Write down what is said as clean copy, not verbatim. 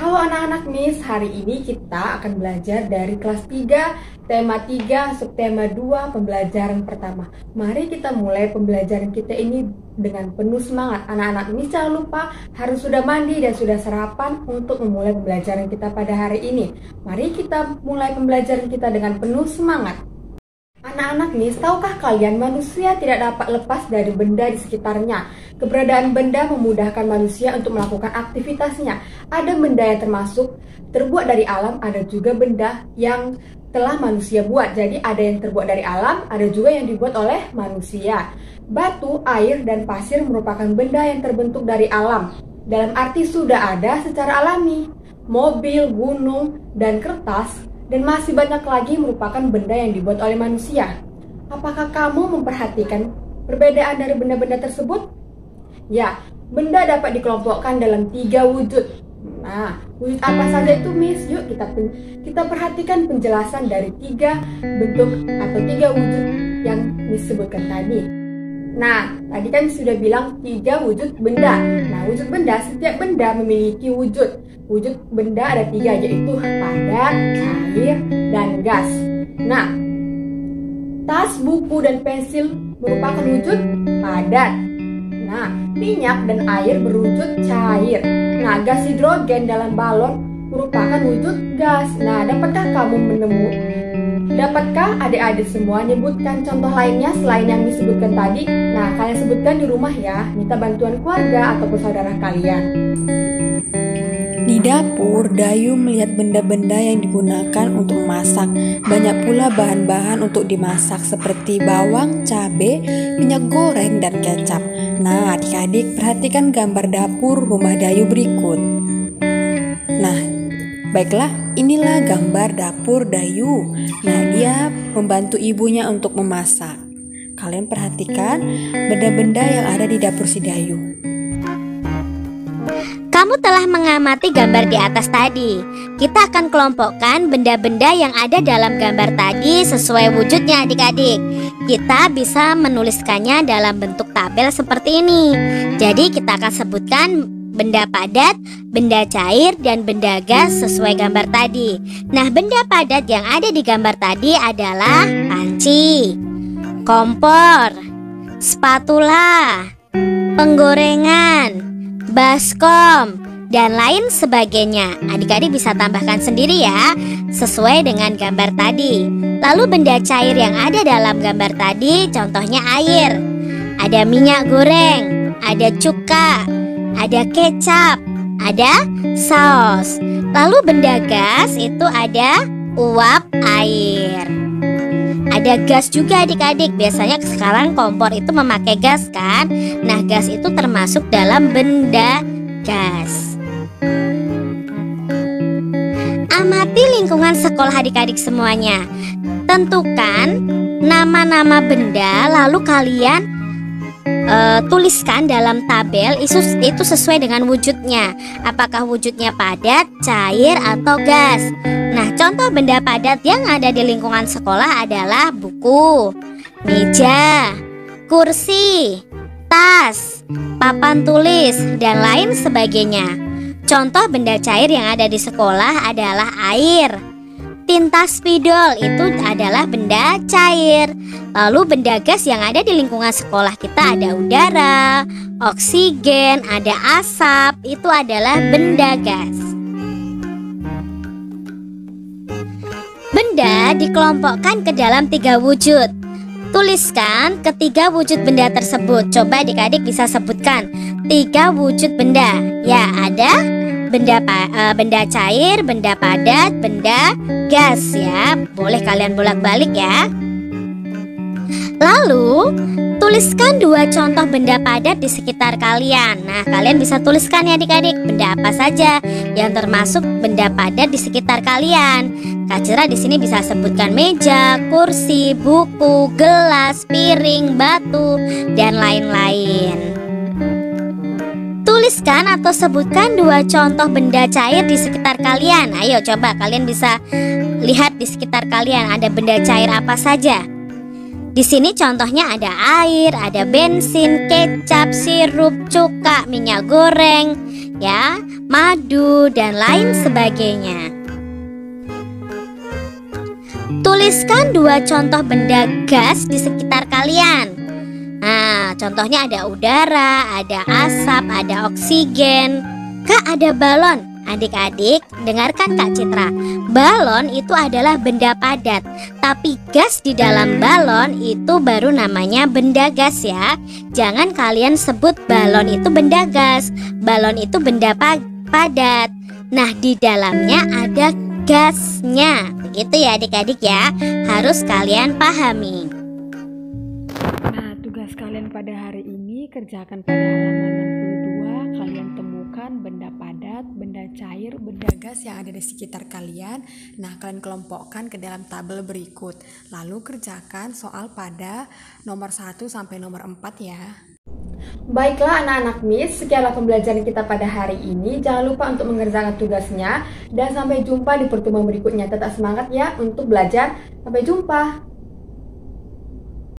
Halo anak-anak Miss, hari ini kita akan belajar dari kelas 3, tema 3, subtema 2, pembelajaran pertama. Mari kita mulai pembelajaran kita ini dengan penuh semangat. Anak-anak Miss jangan lupa harus sudah mandi dan sudah sarapan untuk memulai pembelajaran kita pada hari ini. Mari kita mulai pembelajaran kita dengan penuh semangat. Anak-anak Miss, tahukah kalian manusia tidak dapat lepas dari benda di sekitarnya? Keberadaan benda memudahkan manusia untuk melakukan aktivitasnya. Ada benda yang terbuat dari alam, ada juga benda yang telah manusia buat. Jadi ada yang terbuat dari alam, ada juga yang dibuat oleh manusia. Batu, air, dan pasir merupakan benda yang terbentuk dari alam. Dalam arti sudah ada secara alami. Mobil, gunung, dan kertas dan masih banyak lagi merupakan benda yang dibuat oleh manusia. Apakah kamu memperhatikan perbedaan dari benda-benda tersebut? Ya, benda dapat dikelompokkan dalam 3 wujud. Nah, wujud apa saja itu, Miss? Yuk kita perhatikan penjelasan dari 3 bentuk atau 3 wujud yang Miss sebutkan tadi. Nah, tadi kan sudah bilang 3 wujud benda. Nah, wujud benda, setiap benda memiliki wujud. Wujud benda ada 3, yaitu padat, cair, dan gas. Nah, tas, buku, dan pensil merupakan wujud padat. Nah, minyak dan air berwujud cair. Nah, gas hidrogen dalam balon merupakan wujud gas. Nah, dapatkah adik-adik semua nyebutkan contoh lainnya selain yang disebutkan tadi? Nah, kalian sebutkan di rumah ya, minta bantuan keluarga ataupun saudara kalian. Di dapur, Dayu melihat benda-benda yang digunakan untuk memasak. Banyak pula bahan-bahan untuk dimasak seperti bawang, cabai, minyak goreng, dan kecap. Nah, adik-adik perhatikan gambar dapur rumah Dayu berikut. Nah, baiklah, inilah gambar dapur Dayu. Nah, dia membantu ibunya untuk memasak. Kalian perhatikan benda-benda yang ada di dapur si Dayu. Kamu telah mengamati gambar di atas tadi. Kita akan kelompokkan benda-benda yang ada dalam gambar tadi sesuai wujudnya adik-adik. Kita bisa menuliskannya dalam bentuk tabel seperti ini. Jadi kita akan sebutkan benda padat, benda cair, dan benda gas sesuai gambar tadi. Nah, benda padat yang ada di gambar tadi adalah panci, kompor, spatula, penggorengan, baskom, dan lain sebagainya. Adik-adik bisa tambahkan sendiri ya, sesuai dengan gambar tadi. Lalu benda cair yang ada dalam gambar tadi contohnya air. Ada minyak goreng, ada cuka, ada kecap, ada saus. Lalu benda gas itu ada uap air. Ada gas juga adik-adik. Biasanya sekarang kompor itu memakai gas kan. Nah, gas itu termasuk dalam benda gas. Amati lingkungan sekolah adik-adik semuanya. Tentukan nama-nama benda, lalu kalian tuliskan dalam tabel itu sesuai dengan wujudnya. Apakah wujudnya padat, cair, atau gas? Nah, contoh benda padat yang ada di lingkungan sekolah adalah buku, meja, kursi, tas, papan tulis, dan lain sebagainya. Contoh benda cair yang ada di sekolah adalah air. Tinta spidol itu adalah benda cair. Lalu benda gas yang ada di lingkungan sekolah kita ada udara, oksigen, ada asap, itu adalah benda gas. Benda dikelompokkan ke dalam 3 wujud. Tuliskan ketiga wujud benda tersebut. Coba adik-adik bisa sebutkan 3 wujud benda. Ya, ada benda cair, benda padat, benda gas ya. Boleh kalian bolak-balik ya. Lalu tuliskan 2 contoh benda padat di sekitar kalian. Nah, kalian bisa tuliskan ya adik-adik, benda apa saja yang termasuk benda padat di sekitar kalian. Kak Cira di sini bisa sebutkan meja, kursi, buku, gelas, piring, batu, dan lain-lain. Tuliskan atau sebutkan 2 contoh benda cair di sekitar kalian. Ayo coba kalian bisa lihat di sekitar kalian ada benda cair apa saja. Di sini contohnya ada air, ada bensin, kecap, sirup, cuka, minyak goreng, ya, madu dan lain sebagainya. Tuliskan 2 contoh benda gas di sekitar kalian. Nah, contohnya ada udara, ada asap, ada oksigen. Kak, ada balon. Adik-adik, dengarkan Kak Citra. Balon itu adalah benda padat, tapi gas di dalam balon itu baru namanya benda gas ya. Jangan kalian sebut balon itu benda gas. Balon itu benda padat. Nah, di dalamnya ada gasnya. Begitu ya adik-adik ya. Harus kalian pahami. Nah, tugas kalian pada hari ini kerjakan pada halaman 62. Kalian temukan benda padat, benda cair, benda gas yang ada di sekitar kalian. Nah, kalian kelompokkan ke dalam tabel berikut. Lalu kerjakan soal pada nomor 1 sampai nomor 4 ya. Baiklah anak-anak Miss, sekianlah pembelajaran kita pada hari ini. Jangan lupa untuk mengerjakan tugasnya. Dan sampai jumpa di pertemuan berikutnya. Tetap semangat ya untuk belajar. Sampai jumpa.